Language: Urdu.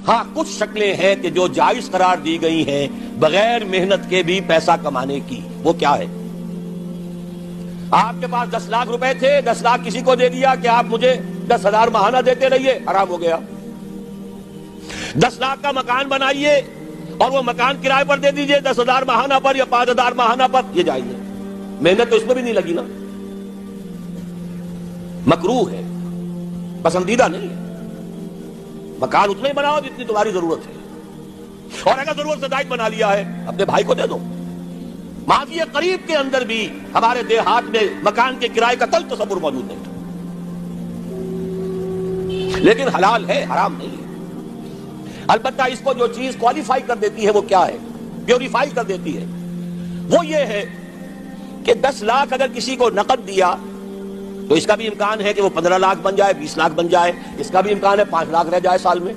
ہاں کچھ شکلیں ہیں کہ جو جائز قرار دی گئی ہیں بغیر محنت کے بھی پیسہ کمانے کی. وہ کیا ہے؟ آپ کے پاس 10 لاکھ روپے تھے، 10 لاکھ کسی کو دے دیا کہ آپ مجھے 10,000 ماہانہ دیتے رہیے، حرام ہو گیا. 10 لاکھ کا مکان بنائیے اور وہ مکان کرائے پر دے دیجئے 10,000 ماہانہ پر یا 5,000 ماہانہ پر، یہ جائز ہے. محنت تو اس میں بھی نہیں لگی نا. مکروہ ہے، پسندیدہ نہیں ہے. مکان اتنا ہی بناؤ جتنی تمہاری ضرورت ہے، اور اگر ضرورت سے زائد بنا لیا ہے اپنے بھائی کو دے دو. ماضی قریب کے اندر بھی ہمارے دیہات میں مکان کے کرائے کا کل تصور موجود نہیں تھا، لیکن حلال ہے، حرام نہیں ہے. البتہ اس کو جو چیز کوالیفائی کر دیتی ہے وہ کیا ہے، پیوریفائی کر دیتی ہے، وہ یہ ہے کہ 10 لاکھ اگر کسی کو نقد دیا تو اس کا بھی امکان ہے کہ وہ 15 لاکھ بن جائے، 20 لاکھ بن جائے. اس کا بھی امکان ہے 5 لاکھ رہ جائے سال میں.